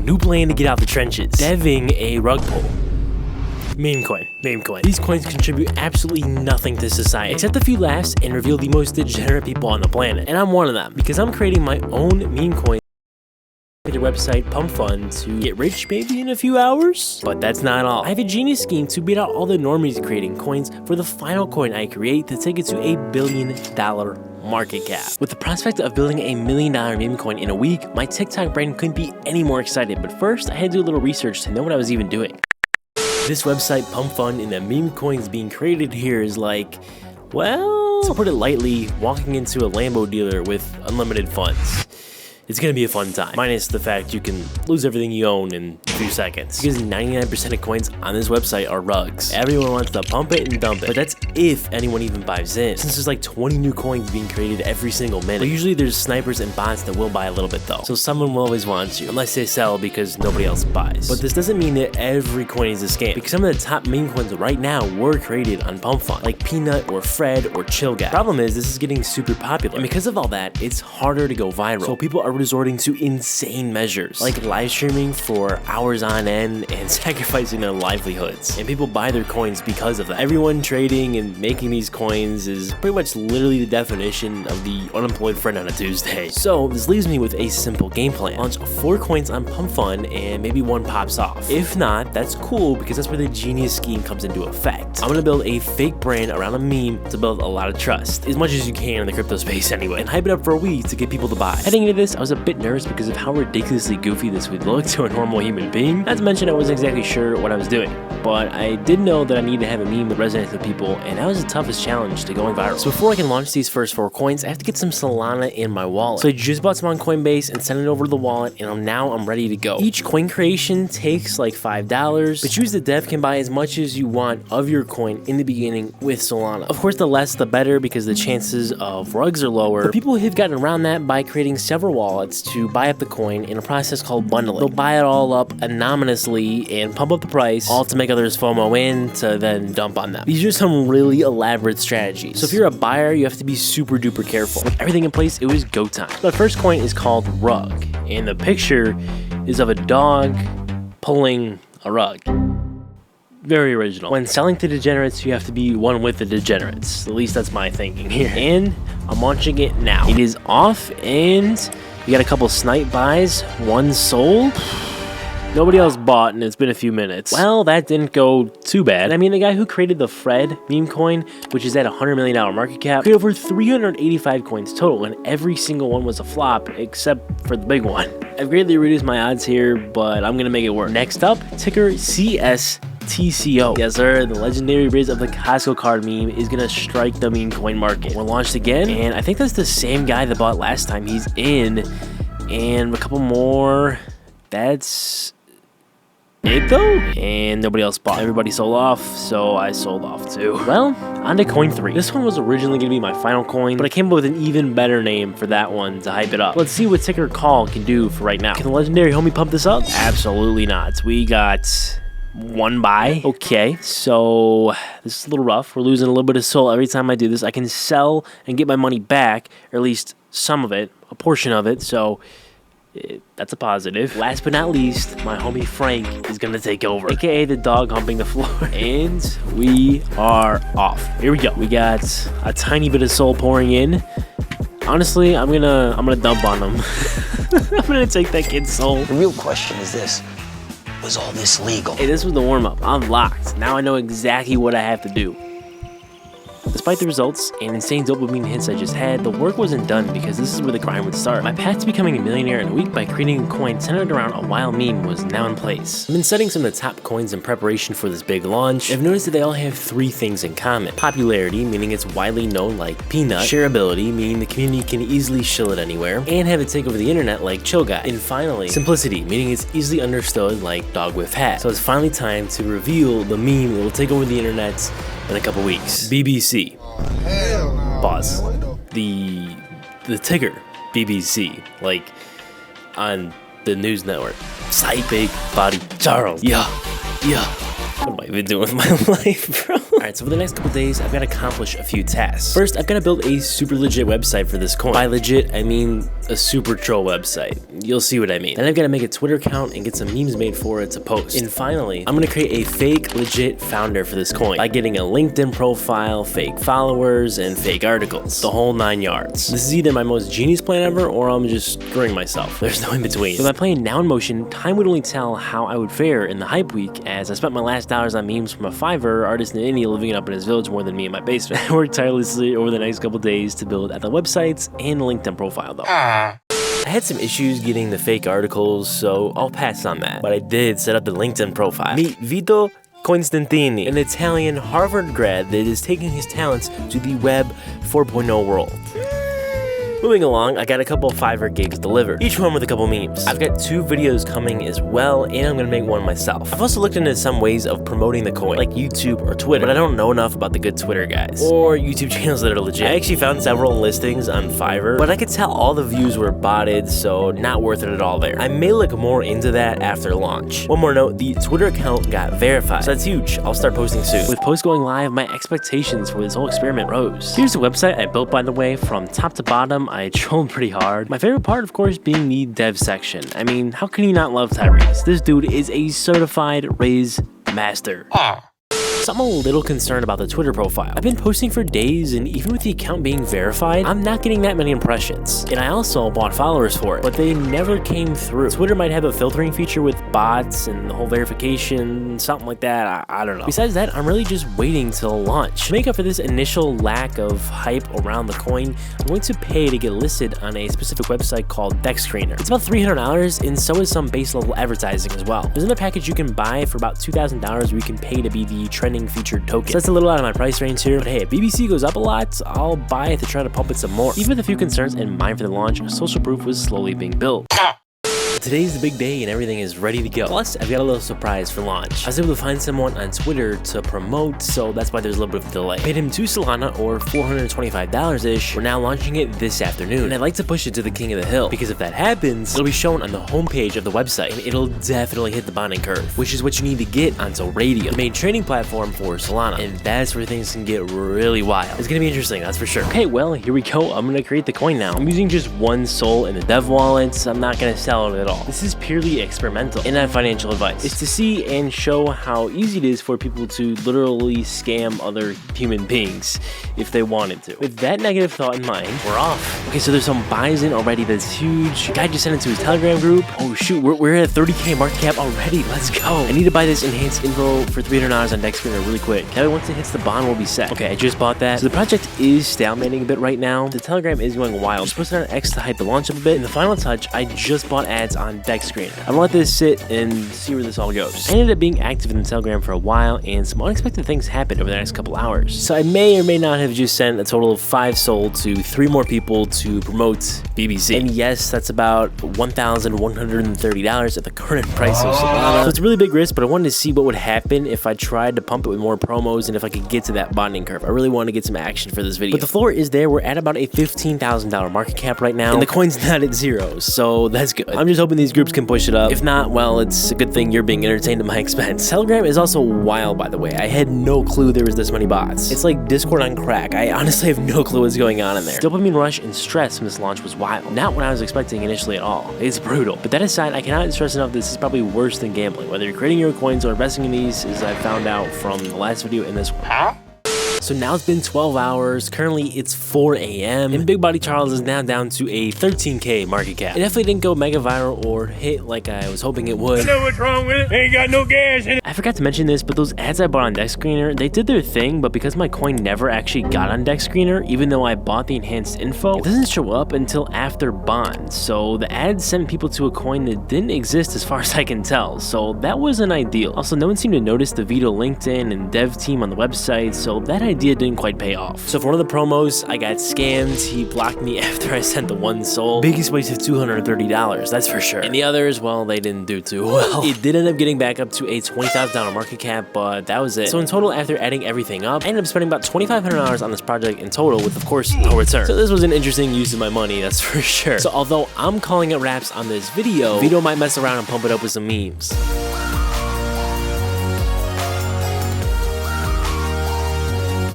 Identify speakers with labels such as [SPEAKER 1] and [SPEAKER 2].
[SPEAKER 1] new plan to get out the trenches. Deving a rug pull. Memecoin. These coins contribute absolutely nothing to society, except a few laughs and reveal the most degenerate people on the planet. And I'm one of them, because I'm creating my own meme coin at their website Pump Fund to get rich maybe in a few hours. But that's not all. I have a genius scheme to beat out all the normies creating coins for the final coin I create to take it to $1 billion market cap. With the prospect of building $1 million meme coin in a week, my TikTok brain couldn't be any more excited. But first, I had to do a little research to know what I was even doing. This website Pump Fund and the meme coins being created here is like, well, to put it lightly, walking into a Lambo dealer with unlimited funds. It's gonna be a fun time, minus the fact you can lose everything you own in a few seconds. Because 99% of coins on this website are rugs. Everyone wants to pump it and dump it, but that's if anyone even buys in. Since there's like 20 new coins being created every single minute. But usually there's snipers and bots that will buy a little bit though. So someone will always want you, unless they sell because nobody else buys. But this doesn't mean that every coin is a scam, because some of the top meme coins right now were created on Pump Fund, like Peanut or Fred or Chill Guy. Problem is, this is getting super popular, and because of all that, it's harder to go viral. So people are resorting to insane measures, like live streaming for hours on end and sacrificing their livelihoods. And people buy their coins because of that. Everyone trading and making these coins is pretty much literally the definition of the unemployed friend on a Tuesday. So this leaves me with a simple game plan. Launch 4 coins on Pump Fund and maybe one pops off. If not, that's cool, because that's where the genius scheme comes into effect. I'm gonna build a fake brand around a meme to build a lot of trust, as much as you can in the crypto space anyway, and hype it up for a week to get people to buy. Heading into this, I was a bit nervous because of how ridiculously goofy this would look to a normal human being. Not to mention I wasn't exactly sure what I was doing, but I did know that I needed to have a meme that resonates with people, and that was the toughest challenge to going viral. So before I can launch these first 4 coins, I have to get some Solana in my wallet. So I just bought some on Coinbase and sent it over to the wallet, and now I'm ready to go. Each coin creation takes like $5, but you as the dev can buy as much as you want of your coin in the beginning with Solana. Of course, the less the better, because the chances of rugs are lower, but people have gotten around that by creating several wallets to buy up the coin in a process called bundling. They'll buy it all up anonymously and pump up the price, all to make others FOMO in to then dump on them. These are some really elaborate strategies. So if you're a buyer, you have to be super duper careful. With everything in place, it was go time. The first coin is called Rug, and the picture is of a dog pulling a rug. Very original. When selling to degenerates, you have to be one with the degenerates. At least that's my thinking here. And I'm launching it now. It is off, and we got a couple snipe buys. One sold. Nobody else bought, and it's been a few minutes. Well, that didn't go too bad. I mean, the guy who created the Fred meme coin, which is at $100 million market cap, created over 385 coins total, and every single one was a flop, except for the big one. I've greatly reduced my odds here, but I'm gonna make it work. Next up, ticker CSTCO. Yes, sir, the legendary Riz of the Costco card meme is gonna strike the meme coin market. We're launched again, and I think that's the same guy that bought last time. He's in, and a couple more. That's it though, and nobody else bought. Everybody sold off, so I sold off too. Well, on to coin 3. This one was originally gonna be my final coin, but I came up with an even better name for that one to hype it up. Let's see what ticker call can do for right now. Can the legendary homie pump this up? Absolutely not. We got 1 buy. Okay, so this is a little rough. We're losing a little bit of soul every time I do this. I can sell and get my money back, or at least some of it, a portion of it, so that's a positive. Last but not least, my homie Frank is gonna take over, aka the dog humping the floor. And we are off. Here we go. We got a tiny bit of soul pouring in. Honestly, I'm gonna dump on him. I'm gonna take that kid's soul.
[SPEAKER 2] The real question is this: was all this legal?
[SPEAKER 1] Hey, this was the warm-up. I'm locked. Now I know exactly what I have to do. Despite the results and insane dopamine hits I just had, the work wasn't done, because this is where the grind would start. My path to becoming a millionaire in a week by creating a coin centered around a wild meme was now in place. I've been studying some of the top coins in preparation for this big launch. I've noticed that they all have 3 things in common. Popularity, meaning it's widely known like Peanut. Shareability, meaning the community can easily shill it anywhere. And have it take over the internet like Chill Guy. And finally, simplicity, meaning it's easily understood like Dog with Hat. So it's finally time to reveal the meme that will take over the internet in a couple weeks. BBC. Pause. The ticker, BBC, like on the news network. Psych, Big Body Charles. Yeah. What am I even doing with my life, bro? Alright, so for the next couple days, I've got to accomplish a few tasks. First, I've got to build a super legit website for this coin. By legit, I mean a super troll website. You'll see what I mean. Then I've got to make a Twitter account and get some memes made for it to post. And finally, I'm gonna create a fake, legit founder for this coin by getting a LinkedIn profile, fake followers, and fake articles. The whole 9 yards. This is either my most genius plan ever, or I'm just screwing myself. There's no in between. With my plan now in motion, time would only tell how I would fare in the hype week, as I spent my last dollars on memes from a Fiverr artist in India living up in his village more than me in my basement. I worked tirelessly over the next couple days to build at the websites and LinkedIn profile though. I had some issues getting the fake articles, so I'll pass on that. But I did set up the LinkedIn profile. Meet Vito Constantini, an Italian Harvard grad that is taking his talents to the Web 4.0 world. Moving along, I got a couple Fiverr gigs delivered, each one with a couple memes. I've got 2 videos coming as well, and I'm gonna make one myself. I've also looked into some ways of promoting the coin, like YouTube or Twitter, but I don't know enough about the good Twitter guys, or YouTube channels that are legit. I actually found several listings on Fiverr, but I could tell all the views were botted, so not worth it at all there. I may look more into that after launch. One more note, the Twitter account got verified, so that's huge. I'll start posting soon. With posts going live, my expectations for this whole experiment rose. Here's the website I built, by the way, from top to bottom. I trolled pretty hard. My favorite part, of course, being the dev section. I mean, how can you not love Tyrese? This dude is a certified Riz master. So I'm a little concerned about the Twitter profile. I've been posting for days, and even with the account being verified, I'm not getting that many impressions. And I also bought followers for it, but they never came through. Twitter might have a filtering feature with bots and the whole verification, something like that. I don't know. Besides that, I'm really just waiting till launch. To make up for this initial lack of hype around the coin, I'm going to pay to get listed on a specific website called Deck Screener. It's about $300, and so is some base level advertising as well. There's another package you can buy for about $2,000 where you can pay to be the trending featured token. So that's a little out of my price range here, but hey, if BBC goes up a lot, I'll buy it to try to pump it some more. Even with a few concerns in mind for the launch, social proof was slowly being built. Today's the big day and everything is ready to go. Plus, I've got a little surprise for launch. I was able to find someone on Twitter to promote, so that's why there's a little bit of a delay. Paid him 2 Solana or $425-ish. We're now launching it this afternoon, and I'd like to push it to the king of the hill, because if that happens, it'll be shown on the homepage of the website, and it'll definitely hit the bonding curve, which is what you need to get onto Radium, the main trading platform for Solana, and that's where things can get really wild. It's gonna be interesting, that's for sure. Okay, well, here we go. I'm gonna create the coin now. I'm using just 1 Sol in the dev wallet, so I'm not gonna sell it at all. This is purely experimental and not financial advice. It's to see and show how easy it is for people to literally scam other human beings if they wanted to. With that negative thought in mind, we're off. Okay, so there's some buys in already that's huge. Guy just sent it to his Telegram group. Oh shoot, we're at a 30K market cap already. Let's go. I need to buy this enhanced info for $300 on Deck Screener really quick. Kevin, once it hits the bond, we'll be set. Okay, I just bought that. So the project is stalemating a bit right now. The Telegram is going wild. I'm supposed to on X to hype the launch up a bit. And the final touch, I just bought ads on Deck Screener. I'm gonna let this sit and see where this all goes. I ended up being active in the Telegram for a while, and some unexpected things happened over the next couple hours. So I may or may not have just sent a total of 5 Sol to 3 more people to promote BBC. And yes, that's about $1,130 at the current price of Solana. So it's a really big risk, but I wanted to see what would happen if I tried to pump it with more promos and if I could get to that bonding curve. I really want to get some action for this video. But the floor is there. We're at about a $15,000 market cap right now, and the coin's not at 0, so that's good. I'm just hoping these groups can push it up. If not, well, it's a good thing you're being entertained at my expense. Telegram is also wild, by the way. I had no clue there was this many bots. It's like Discord on crack. I honestly have no clue what's going on in there. Dopamine rush and stress from this launch was wild. Not what I was expecting initially at all. It's brutal. But that aside, I cannot stress enough this is probably worse than gambling. Whether you're creating your coins or investing in these, as I found out from the last video in this one. So now it's been 12 hours. Currently, it's 4 a.m. and Big Body Charles is now down to a 13K market cap. It definitely didn't go mega viral or hit like I was hoping it would. I know what's wrong with it. Ain't got no gas in it. I forgot to mention this, but those ads I bought on Deck Screener, they did their thing, but because my coin never actually got on Deck Screener, even though I bought the enhanced info, it doesn't show up until after bond. So the ads sent people to a coin that didn't exist as far as I can tell. So that wasn't ideal. Also, no one seemed to notice the Vito LinkedIn and dev team on the website, so that idea didn't quite pay off. So for one of the promos, I got scammed. He blocked me after I sent the 1 Sol. Biggest waste of $230, that's for sure. And the others, well, they didn't do too well. It did end up getting back up to a $20,000 market cap, but that was it. So in total, after adding everything up, I ended up spending about $2,500 on this project in total, with of course no return. So this was an interesting use of my money, that's for sure. So although I'm calling it wraps on this video, Vito might mess around and pump it up with some memes.